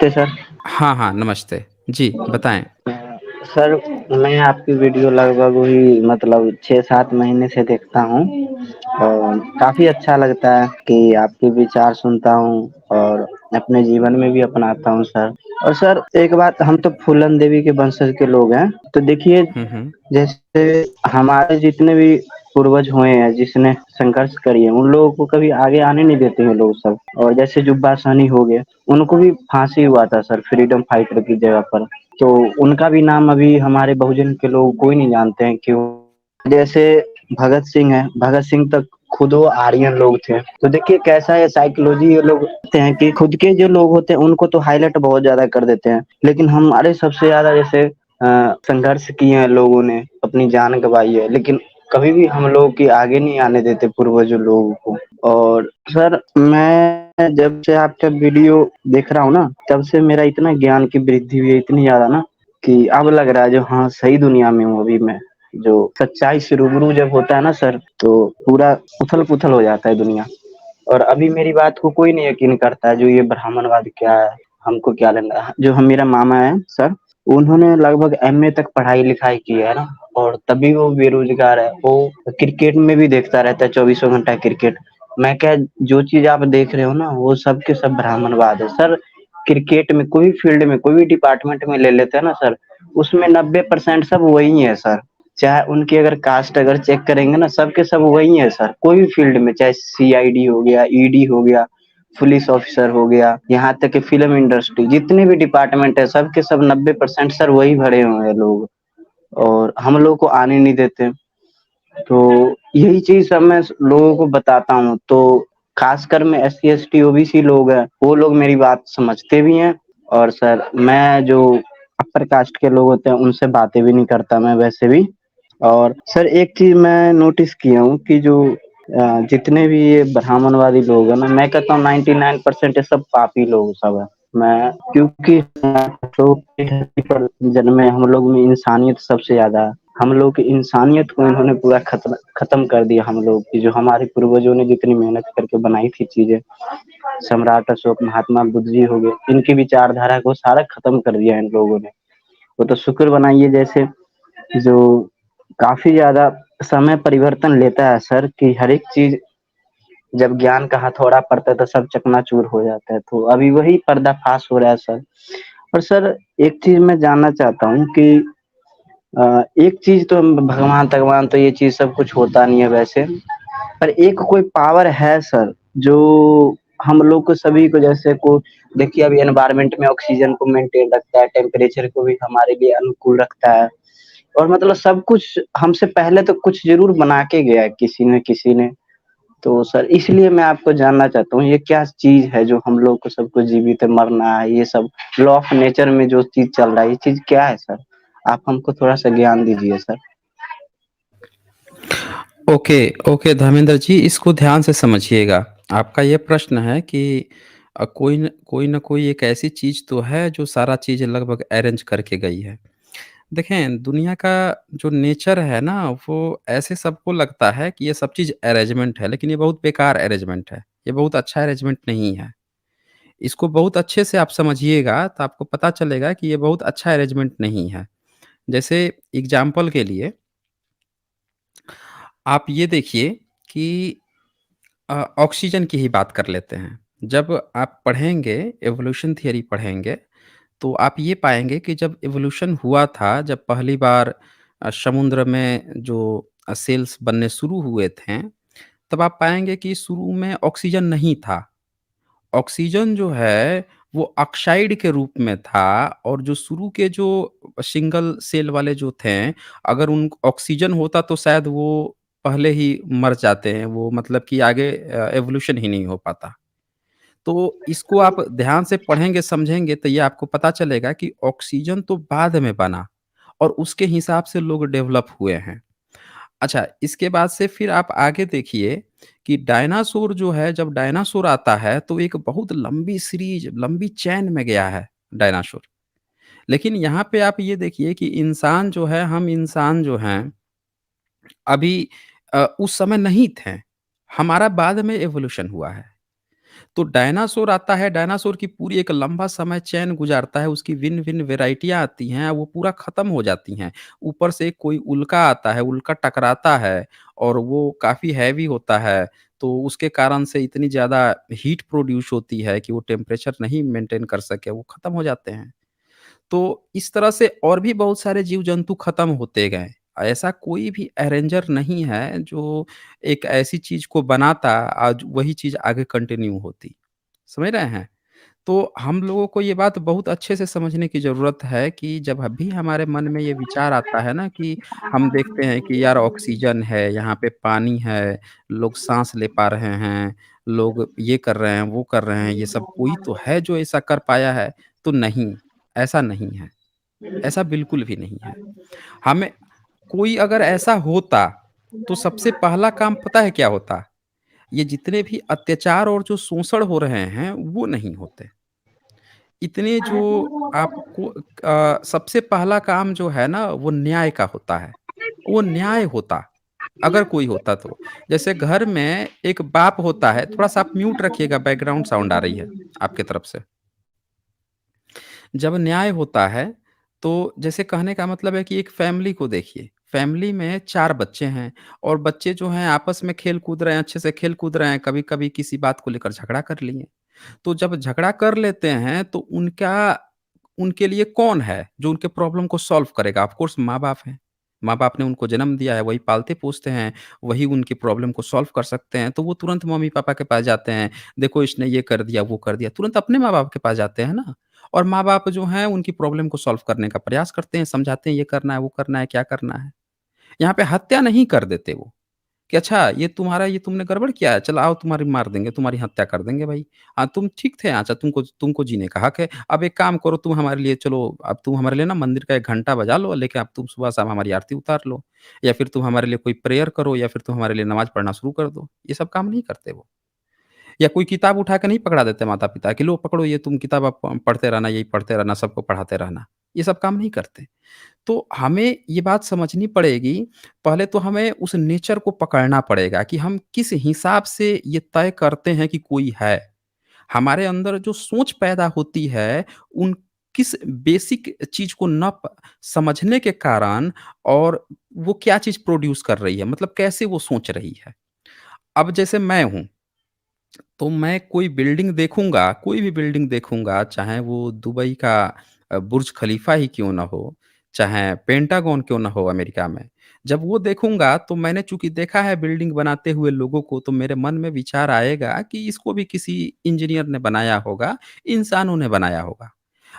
नमस्ते सर। हाँ, हाँ, नमस्ते। जी, बताएँ। सर, मैं आपकी वीडियो लगभग वही मतलब 6-7 महीने से देखता हूँ और काफ़ी अच्छा लगता है कि आपके विचार सुनता हूँ और अपने जीवन में भी अपनाता हूँ सर। और सर एक बात, हम तो फूलन देवी के वंशज के लोग हैं, तो देखिए हुँ, हुँ। जैसे हमारे जितने भी पूर्वज हुए हैं, जिसने संघर्ष करी है, उन लोगों को कभी आगे आने नहीं देते हैं लोग सब। और जैसे जुब्बा साहनी हो गए, उनको भी फांसी हुआ था सर, फ्रीडम फाइटर की जगह पर। तो उनका भी नाम अभी हमारे बहुजन के लोग कोई नहीं जानते हैं क्यों। जैसे भगत सिंह है, भगत सिंह तक खुद वो आर्यन लोग थे। तो देखिए कैसा है साइकोलॉजी, ये लोग कहते हैं कि खुद के जो लोग होते हैं उनको तो हाईलाइट बहुत ज्यादा कर देते हैं, लेकिन हमारे सबसे ज्यादा जैसे संघर्ष किए हैं लोगों ने, अपनी जान गंवाई है, लेकिन कभी भी हम लोग की आगे नहीं आने देते पूर्वजों लोगों को। और सर मैं जब से आपका वीडियो देख रहा हूँ ना, तब से मेरा इतना ज्ञान की वृद्धि हुई है, इतनी ज्यादा ना, कि अब लग रहा है जो हाँ सही दुनिया में हूँ अभी मैं। जो सच्चाई से रूबरू जब होता है ना सर, तो पूरा उथल पुथल हो जाता है दुनिया। और अभी मेरी बात को कोई नहीं यकीन करता है, जो ये ब्राह्मणवाद क्या है, हमको क्या लेना है। जो हम मेरा मामा है सर, उन्होंने लगभग एमए तक पढ़ाई लिखाई की है ना, और तभी वो बेरोजगार है। वो क्रिकेट में भी देखता रहता है, चौबीसों घंटा क्रिकेट। मैं क्या, जो चीज आप देख रहे हो ना, वो सब के सब ब्राह्मणवाद है सर। क्रिकेट में कोई भी फील्ड में, कोई भी डिपार्टमेंट में ले लेते हैं ना सर, उसमें 90% सब वही है सर। चाहे उनकी अगर कास्ट अगर चेक करेंगे ना, सबके सब वही है सर। कोई भी फील्ड में, चाहे सीआईडी हो गया, ईडी हो गया, पुलिस ऑफिसर हो गया, यहाँ तक कि फिल्म इंडस्ट्री, जितने भी डिपार्टमेंट है, सबके सब 90% सर वही भरे हुए हैं लोग। और हम लोग को आने नहीं देते। तो यही चीज सब मैं लोगों को बताता हूँ, तो खासकर में S C S T OBC लोग हैं, वो लोग मेरी बात समझते भी हैं। और सर मैं जो अपर कास्ट के लोग होते हैं, उनसे बातें भी नहीं करता मैं वैसे भी। और सर एक चीज मैं नोटिस किया हूँ कि जो जितने भी ये ब्राह्मणवादी लोग हैं ना, मैं कहता हूँ 99% ये सब पापी लोग सब है। मैं क्योंकि तो धरती पर जन्मे, हम लोग में इंसानियत सबसे ज्यादा है। हम लोग की इंसानियत को इन्होंने पूरा खत्म खत्म कर दिया। हम लोग की जो हमारे पूर्वजों ने जितनी मेहनत करके बनाई थी चीजें, सम्राट अशोक, महात्मा बुद्ध जी हो गए, इनकी विचारधारा को सारा खत्म कर दिया इन लोगों ने। वो तो शुक्र बनाइए जैसे, जो काफी ज्यादा समय परिवर्तन लेता है सर, कि हर एक चीज जब ज्ञान का हथौड़ा पड़ता है तो सब चकनाचूर हो जाता है। तो अभी वही पर्दाफाश हो रहा है सर। और सर एक चीज मैं जानना चाहता हूँ कि एक चीज तो भगवान तगवान तो ये चीज सब कुछ होता नहीं है वैसे, पर एक कोई पावर है सर, जो हम लोग को सभी को जैसे को, देखिए अभी एनवायरनमेंट में ऑक्सीजन को मेंटेन रखता है, टेम्परेचर को भी हमारे लिए अनुकूल रखता है। और मतलब सब कुछ हमसे पहले तो कुछ जरूर बना के गया है किसी ने किसी ने। तो सर इसलिए मैं आपको जानना चाहता हूँ, ये क्या चीज है जो हम लोग को सबको जीवित मरना है, ये सब लॉ ऑफ नेचर में जो चीज चल रहा है, ये चीज क्या है सर? आप हमको थोड़ा सा ज्ञान दीजिए sir. Okay, okay Dharmendra ji, इसको ध्यान से समझिएगा। आपका ये प्रश्न है कि कोई न कोई एक ऐसी चीज़ तो है जो सारा चीज़ लगभग अरेंज करके गई है। देखें, दुनिया का जो नेचर है ना, वो ऐसे सबको लगता है कि ये सब चीज़ अरेंजमेंट है, लेकिन ये बहुत बेकार अरेंजमेंट है। ये बहुत अच्छा अरेंजमेंट नहीं है। इसको बहुत अच्छे से आप समझिएगा, तो आपको पता चलेगा कि ये बहुत अच्छा अरेंजमेंट नहीं है। जैसे एग्ज़ाम्पल के लिए आप ये देखिए कि ऑक्सीजन की ही बात कर लेते हैं। जब आप पढ़ेंगे, इवोल्यूशन थियरी पढ़ेंगे, तो आप ये पाएँगे कि जब इवोल्यूशन हुआ था, जब पहली बार समुद्र में जो सेल्स बनने शुरू हुए थे, तब आप पाएँगे कि शुरू में ऑक्सीजन नहीं था। ऑक्सीजन जो है, वो ऑक्साइड के रूप में था और जो शुरू के जो सिंगल सेल वाले जो थे, अगर उन ऑक्सीजन होता तो शायद वो पहले ही मर जाते हैं, वो मतलब कि आगे एवोल्यूशन ही नहीं हो पाता। तो इसको आप ध्यान से पढ़ेंगे, समझेंगे तो ये आपको पता चलेगा कि ऑक्सीजन तो बाद में बना और उसके हिसाब से लोग डेवलप हुए हैं। अच्छा, इसके बाद से फिर आप आगे देखिए कि डायनासोर जो है, जब डायनासोर आता है तो एक बहुत लंबी सीरीज़, लंबी चेन में गया है डायनासोर। लेकिन यहाँ पे आप ये देखिए कि इंसान जो है, हम इंसान जो हैं, अभी उस समय नहीं थे। हमारा बाद में इवोल्यूशन हुआ है। तो डायनासोर आता है, डायनासोर की पूरी एक लंबा समय चेन गुज़ारता है, उसकी भिन्न-भिन्न वेराइटियाँ आती हैं, वो पूरा ख़त्म हो जाती हैं। ऊपर से कोई उल्का आता है, उल्का टकराता है और वो काफ़ी हैवी होता है, तो उसके कारण से इतनी ज़्यादा हीट प्रोड्यूस होती है कि वो टेम्परेचर नहीं मेंटेन कर सके, वो ख़त्म हो जाते हैं। तो इस तरह से और भी बहुत सारे जीव-जंतु खत्म होते गए। ऐसा कोई भी अरेंजर नहीं है जो एक ऐसी चीज़ को बनाता, आज वही चीज़ आगे कंटिन्यू होती। समझ रहे हैं? तो हम लोगों को ये बात बहुत अच्छे से समझने की ज़रूरत है कि जब भी हमारे मन में ये विचार आता है ना कि हम देखते हैं कि यार ऑक्सीजन है, यहाँ पे पानी है, लोग साँस ले पा रहे हैं, लोग ये कर रहे हैं, वो कर रहे हैं, ये सब कोई तो है जो ऐसा कर पाया है, तो नहीं, ऐसा नहीं है। ऐसा बिल्कुल भी नहीं है। हमें कोई अगर ऐसा होता, तो सबसे पहला काम पता है क्या होता? ये जितने भी अत्याचार और जो शोषण हो रहे हैं, वो नहीं होते। इतने जो आपको सबसे पहला काम जो है ना, वो न्याय का होता है। वो न्याय होता, अगर कोई होता तो। जैसे घर में एक बाप होता है, थोड़ा-सा आप म्यूट रखिएगा, बैकग्राउंड साउंड आ रही है आपके तरफ से। जब न्याय होता है, तो जैसे कहने का मतलब है कि एक फैमिली को देखिए, फैमिली में 4 बच्चे हैं और बच्चे जो हैं आपस में खेल-कूद रहे हैं, अच्छे से खेल-कूद रहे हैं, कभी-कभी किसी बात को लेकर झगड़ा कर लिए। तो जब झगड़ा कर लेते हैं, तो उनके लिए कौन है, जो उनके प्रॉब्लम को सॉल्व करेगा? ऑफ कोर्स माँ-बाप हैं। माँ-बाप ने उनको जन्म दिया है, वही पालते-पोसते हैं, वही उनकी प्रॉब्लम को सॉल्व कर सकते हैं, तो वो तुरंत मम्मी-पापा के पास जाते हैं, देखो इसने ये कर दिया, वो कर दिया, तुरंत अपने माँ-बाप के पास जाते हैं ना। और माँ-बाप जो हैं उनकी प्रॉब्लम को सॉल्व करने का प्रयास करते हैं, समझाते हैं ये करना है, वो करना है, क्या करना है। यहाँ पे हत्या नहीं कर देते वो, कि अच्छा ये तुमने गड़बड़ किया है, चलो आओ तुम्हारी मार देंगे, तुम्हारी हत्या कर देंगे भाई। तुम ठीक थे, अच्छा तुमको तुमको जीने का हक है। अब एक काम करो तुम हमारे लिए चलो, अब तुम हमारे लिए ना मंदिर का 1 घंटा बजा लो, लेके अब तुम सुबह-शाम हमारी आरती उतार लो। या फिर तुम हमारे लिए कोई प्रेयर करो या फिर तुम हमारे लिए नमाज़ पढ़ना शुरू कर दो। ये सब काम नहीं करते वो। या कोई किताब उठा के नहीं पकड़ा देते माता-पिता कि लो पकड़ो ये तुम किताब आप पढ़ते रहना, यही पढ़ते रहना, सबको पढ़ाते रहना। ये सब काम नहीं करते। तो हमें ये बात समझनी पड़ेगी, पहले तो हमें उस नेचर को पकड़ना पड़ेगा कि हम किस हिसाब से ये तय करते हैं कि कोई है। हमारे अंदर जो सोच पैदा होती है, उन किस बेसिक चीज़ को ना समझने के कारण और वो क्या चीज़ प्रोड्यूस कर रही है, मतलब कैसे वो सोच रही है। अब जैसे मैं हूँ, तो मैं कोई बिल्डिंग देखूँगा, कोई भी बिल्डिंग देखूँगा, चाहे वो दुबई का बुर्ज खलीफा ही क्यों ना हो, चाहे पेंटागन क्यों ना हो अमेरिका में। जब वो देखूँगा तो मैंने चूँकि देखा है बिल्डिंग बनाते हुए लोगों को, तो मेरे मन में विचार आएगा कि इसको भी किसी इंजीनियर ने बनाया होगा, इंसानों ने बनाया होगा।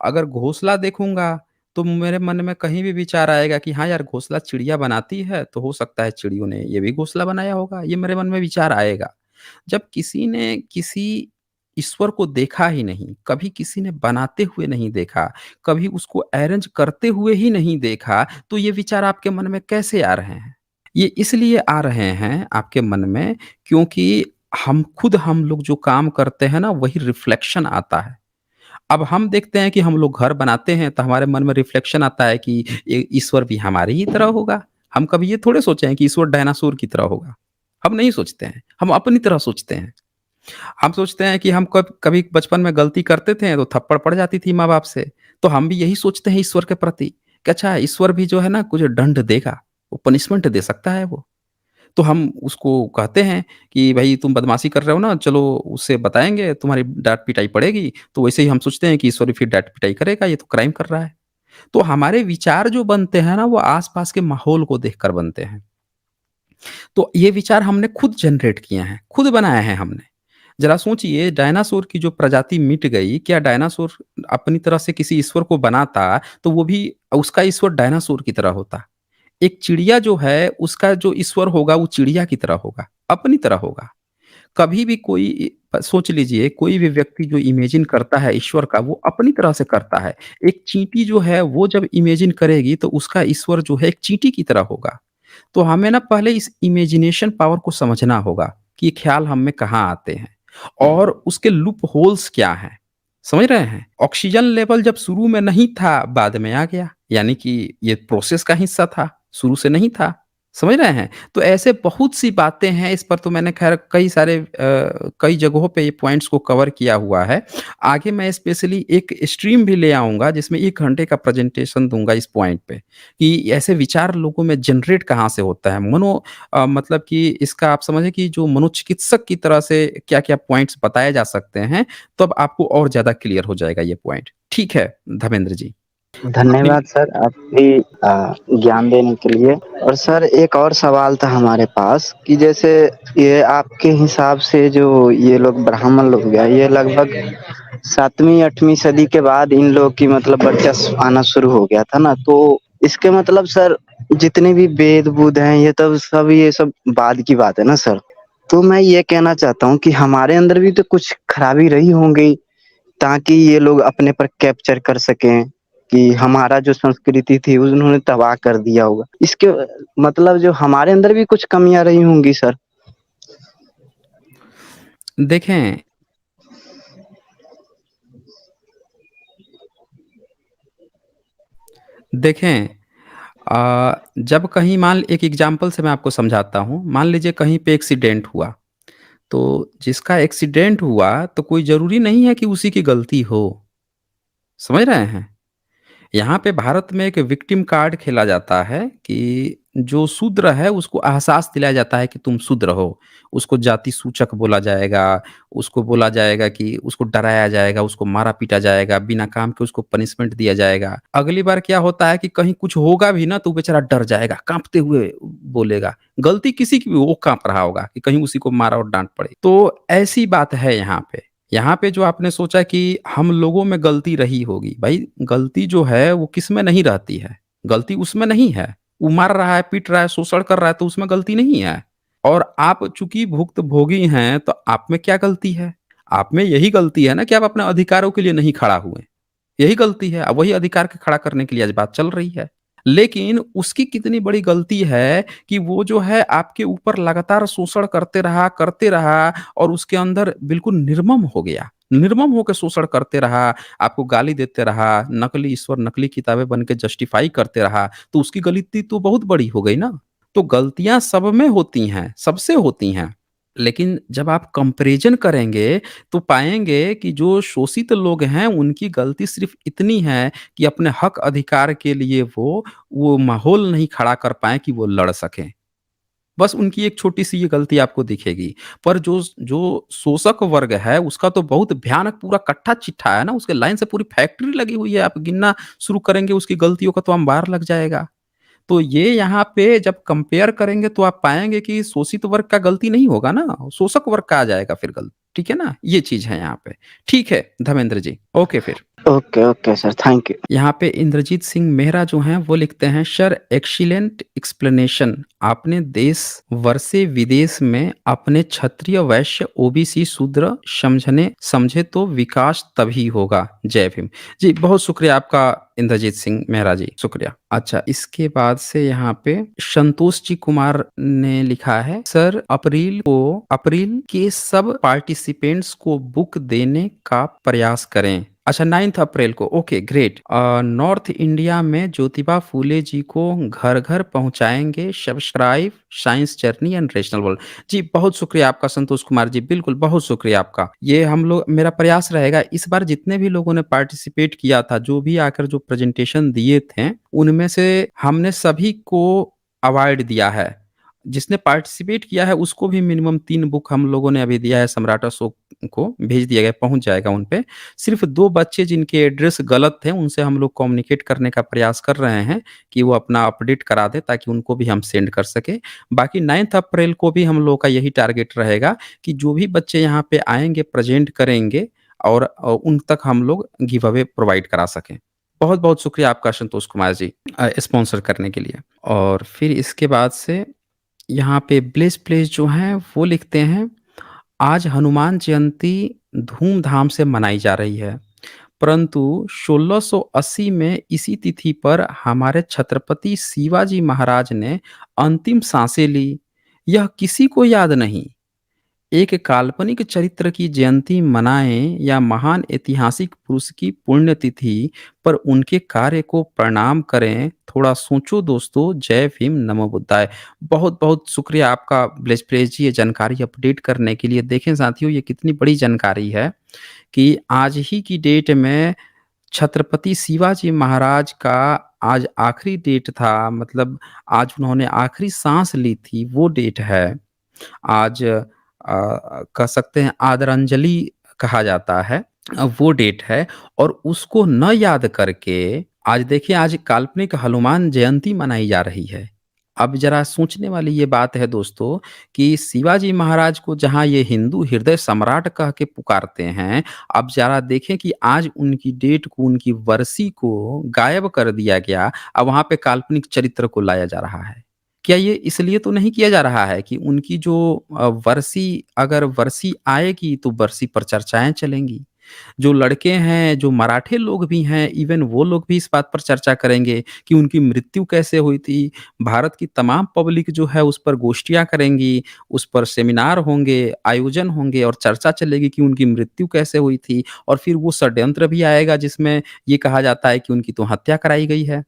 अगर घोंसला देखूँगा, तो मेरे मन में कहीं भी विचार आएगा कि हाँ यार, घोंसला चिड़िया बनाती है, तो हो सकता है चिड़ियों ने ये भी घोंसला बनाया होगा, ये मेरे मन में विचार आएगा। जब किसी ने किसी ईश्वर को देखा ही नहीं, कभी किसी ने बनाते हुए नहीं देखा, कभी उसको अरेंज करते हुए ही नहीं देखा, तो ये विचार आपके मन में कैसे आ रहे हैं? ये इसलिए आ रहे हैं आपके मन में क्योंकि हम लोग जो काम करते हैं ना, वही रिफ्लेक्शन आता है। अब हम देखते हैं कि हम लोग घर बनाते हैं, तो हमारे मन में रिफ्लेक्शन आता है कि ईश्वर भी हमारी ही तरह होगा। हम कभी ये थोड़े सोचे हैं कि ईश्वर डायनासोर की तरह होगा। हम नहीं सोचते हैं, हम अपनी तरह सोचते हैं। हम सोचते हैं कि हम कभी बचपन में गलती करते थे, तो थप्पड़ पड़ जाती थी माँ-बाप से। तो हम भी यही सोचते हैं ईश्वर के प्रति कि अच्छा ईश्वर भी जो है ना कुछ दंड देगा, वो पनिशमेंट दे सकता है वो। तो हम उसको कहते हैं कि भई तुम बदमाशी कर रहे हो ना, चलो उसे बताएँगे, तुम्हारी डाँट-पिटाई पड़ेगी। तो वैसे ही हम सोचते हैं कि ईश्वर भी फिर डाँट-पिटाई करेगा, ये तो क्राइम कर रहा है। तो हमारे विचार जो बनते हैं ना, वो आस-पास के माहौल को देखकर बनते हैं। तो ये विचार हमने खुद जनरेट किए हैं, खुद बनाए हैं हमने। ज़रा सोचिए डायनासोर की जो प्रजाति मिट गई, क्या डायनासोर अपनी तरह से किसी ईश्वर को बनाता, तो वो भी उसका ईश्वर डायनासोर की तरह होता। एक चिड़िया जो है, उसका जो ईश्वर होगा, वो चिड़िया की तरह होगा, अपनी तरह होगा। कभी भी कोई सोच लीजिए, कोई भी व्यक्ति जो इमेजिन करता है ईश्वर का, वो अपनी तरह से करता है। एक चींटी जो है, वो जब इमेजिन करेगी, तो उसका ईश्वर जो है, एक चींटी की तरह होगा। तो हमें ना पहले इस इमेजिनेशन पावर को समझना होगा कि ये ख्याल हम में कहाँ आते हैं और उसके लूप होल्स क्या हैं। समझ रहे हैं? ऑक्सीजन लेवल जब शुरू में नहीं था, बाद में आ गया। यानी कि ये प्रोसेस का हिस्सा था, शुरू से नहीं था। समझ रहे हैं? तो ऐसे बहुत सी बातें हैं, इस पर तो मैंने ख़ैर कई जगहों पे ये पॉइंट्स को कवर किया हुआ है। आगे मैं स्पेशली एक स्ट्रीम भी ले आऊँगा जिसमें 1 घंटे का प्रेज़ेंटेशन दूँगा इस पॉइंट पे, कि ऐसे विचार लोगों में जनरेट कहाँ से होता है। मतलब कि इसका आप समझें कि जो मनोचिकित्सक की तरह से क्या-क्या पॉइंट्स बताए जा सकते हैं, तब आपको और ज़्यादा क्लियर हो जाएगा ये पॉइंट। ठीक है, धर्मेंद्र जी। आपने धन्यवाद सर आपकी ज्ञान देने के लिए। और सर एक और सवाल था हमारे पास कि जैसे ये आपके हिसाब से जो ये लोग ब्राह्मण लोग गया ये लगभग 7वीं 8वीं सदी के बाद इन लोग की मतलब वर्चस्व आना शुरू हो गया था ना, तो इसके मतलब सर जितने भी वेद बुद्ध हैं ये सब बाद की बात है ना सर। तो मैं ये कहना चाहता हूँ कि हमारे अंदर भी तो कुछ खराबी रही होंगी ताकि ये लोग अपने पर कैप्चर कर सकें कि हमारा जो संस्कृति थी उन्होंने तबाह कर दिया होगा। इसके मतलब जो हमारे अंदर भी कुछ कमियाँ रही होंगी सर। देखें देखें जब कहीं एक एग्ज़ाम्पल से मैं आपको समझाता हूँ। मान लीजिए कहीं पे एक्सीडेंट हुआ, तो जिसका एक्सीडेंट हुआ तो कोई ज़रूरी नहीं है कि उसी की गलती हो। समझ रहे हैं? यहाँ पे भारत में एक विक्टिम कार्ड खेला जाता है कि जो शूद्र है उसको एहसास दिलाया जाता है कि तुम शूद्र हो। उसको जाति सूचक बोला जाएगा, उसको बोला जाएगा कि उसको डराया जाएगा, उसको मारा-पीटा जाएगा, बिना काम के उसको पनिशमेंट दिया जाएगा। अगली बार क्या होता है कि कहीं कुछ होगा भी ना तो बेचारा डर जाएगा, काँपते हुए बोलेगा। गलती किसी की भी वो काँप रहा होगा कि कहीं उसी को मारा और डाँट पड़े। तो ऐसी बात है यहाँ पे। यहाँ पे जो आपने सोचा कि हम लोगों में गलती रही होगी, भाई गलती जो है वो किसमें नहीं रहती है, गलती उसमें नहीं है। वो मार रहा है, पीट रहा है, शोषण कर रहा है तो उसमें गलती नहीं है। और आप चूँकि भुक्तभोगी हैं तो आप में क्या गलती है? आप में यही गलती है ना कि आप अपने अधिकारों के लिए नहीं खड़ा हुए। यही गलती है। वही अधिकार के खड़ा करने के लिए आज बात चल रही है। लेकिन उसकी कितनी बड़ी गलती है कि वो जो है आपके ऊपर लगातार शोषण करते रहा और उसके अंदर बिल्कुल निर्मम हो गया। निर्मम होके शोषण करते रहा, आपको गाली देते रहा, नकली ईश्वर, नकली किताबें बन के जस्टिफाई करते रहा, तो उसकी गलती तो बहुत बड़ी हो गई ना। तो गलतियाँ सब में होती हैं, सबसे होती हैं। लेकिन जब आप कंपैरिज़न करेंगे, तो पाएँगे कि जो शोषित लोग हैं, उनकी गलती सिर्फ़ इतनी है कि अपने हक अधिकार के लिए वो माहौल नहीं खड़ा कर पाएँ कि वो लड़ सकें। बस उनकी एक छोटी-सी ये गलती आपको दिखेगी। पर जो शोषक वर्ग है, उसका तो बहुत भयानक पूरा कट्टा-चिट्ठा है ना, उसके लाइन से पूरी फैक्ट्री लगी हुई है। आप गिनना शुरू करेंगे उसकी गलतियों का तो अंबार लग जाएगा। तो ये यहाँ पे जब कंपेयर करेंगे तो आप पाएँगे कि शोषित वर्ग का गलती नहीं होगा ना, शोषक वर्ग का आ जाएगा फिर गलती, ठीक है ना? ये चीज़ है यहाँ पे। ठीक है, धर्मेंद्र जी, ओके फिर। Okay, okay sir, thank you. यहाँ पे इंद्रजीत सिंह मेहरा जो हैं वो लिखते हैं सर एक्सीलेंट एक्सप्लेनेशन आपने देश वर्षे विदेश में अपने क्षत्रिय वैश्य ओबीसी शूद्र समझने समझे तो विकास तभी होगा जय भीम। जी बहुत शुक्रिया आपका इंद्रजीत सिंह मेहरा जी शुक्रिया। अच्छा इसके बाद से यहाँ पे संतोष जी कुमार ने लिखा है सर अप्रैल के सब पार्टिसिपेंट्स को बुक देने का प्रयास करें। अच्छा 9 अप्रैल को ओके ग्रेट। नॉर्थ इंडिया में ज्योतिबा फूले जी को घर घर पहुंचाएंगे subscribe science journey and rational world. जी बहुत शुक्रिया आपका संतोष कुमार जी बिल्कुल बहुत शुक्रिया आपका। ये हम लोग मेरा प्रयास रहेगा इस बार जितने भी लोगों ने पार्टिसिपेट किया था जो भी आकर जो प्रेजेंटेशन दिए थे उनमें से हमने सभी को अवार्ड दिया है। जिसने पार्टिसिपेट किया है उसको भी मिनिमम 3 बुक हम लोगों ने अभी दिया है सम्राट अशोक को भेज दिया गया पहुंच जाएगा उन पे। सिर्फ 2 बच्चे जिनके एड्रेस गलत थे उनसे हम लोग कम्युनिकेट करने का प्रयास कर रहे हैं कि वो अपना अपडेट करा दें ताकि उनको भी हम सेंड कर सकें। बाकी 9 अप्रैल को भी हम लोग का यही टारगेट रहेगा कि जो भी बच्चे यहाँ पे आएँगे प्रेज़ेंट करेंगे और उन तक हम लोग गिव अवे प्रोवाइड करा सकें। बहुत-बहुत शुक्रिया आपका संतोष कुमार जी स्पॉन्सर करने के लिए। और फिर इसके बाद से यहाँ पे ब्लेस प्लेस जो हैं वो लिखते हैं आज हनुमान जयंती धूमधाम से मनाई जा रही है परंतु 1680 में इसी तिथि पर हमारे छत्रपति शिवाजी महाराज ने अंतिम सांसें ली यह किसी को याद नहीं। एक काल्पनिक चरित्र की जयंती मनाएं या महान ऐतिहासिक पुरुष की पुण्यतिथि पर उनके कार्य को प्रणाम करें। थोड़ा सोचो दोस्तों। जय भीम, नमो बुद्धाय। बहुत बहुत शुक्रिया आपका ब्लेस प्लेस जी, ये जानकारी अपडेट करने के लिए। देखें साथियों, ये कितनी बड़ी जानकारी है कि आज ही की डेट में छत्रपति शिवाजी महाराज का आज आखिरी डेट था, मतलब आज उन्होंने आखिरी सांस ली थी, वो डेट है। आज कह सकते हैं आदरांजलि कहा जाता है। वो डेट है और उसको न याद करके आज देखिए, आज काल्पनिक हनुमान जयंती मनाई जा रही है। अब ज़रा सोचने वाली ये बात है दोस्तों कि शिवाजी महाराज को जहाँ ये हिंदू हृदय सम्राट कह के पुकारते हैं, अब ज़रा देखें कि आज उनकी डेट को, उनकी बरसी को गायब कर दिया गया। अब वहाँ पे काल्पनिक चरित्र को लाया जा रहा है। क्या ये इसलिए तो नहीं किया जा रहा है कि उनकी जो बरसी, अगर बरसी आएगी तो बरसी पर चर्चाएँ चलेंगी। जो लड़के हैं, जो मराठे लोग भी हैं, इवन वो लोग भी इस बात पर चर्चा करेंगे कि उनकी मृत्यु कैसे हुई थी। भारत की तमाम पब्लिक जो है उस पर गोष्ठियाँ करेंगी, उस पर सेमिनार होंगे, आयोजन होंगे और चर्चा चलेगी कि उनकी मृत्यु कैसे हुई थी। और फिर वो षड्यंत्र भी आएगा जिसमें ये कहा जाता है कि उनकी तो हत्या कराई गई है।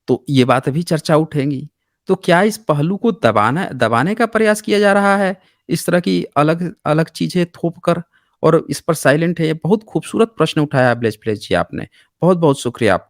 तो ये बात भी चर्चा उठेंगी। तो क्या इस पहलू को दबाना दबाने का प्रयास किया जा रहा है? इस तरह की अलग-अलग चीज़ें थोप कर और इस पर साइलेंट है? ये बहुत खूबसूरत प्रश्न उठाया है ब्लेस प्लेस जी आपने। बहुत-बहुत शुक्रिया आप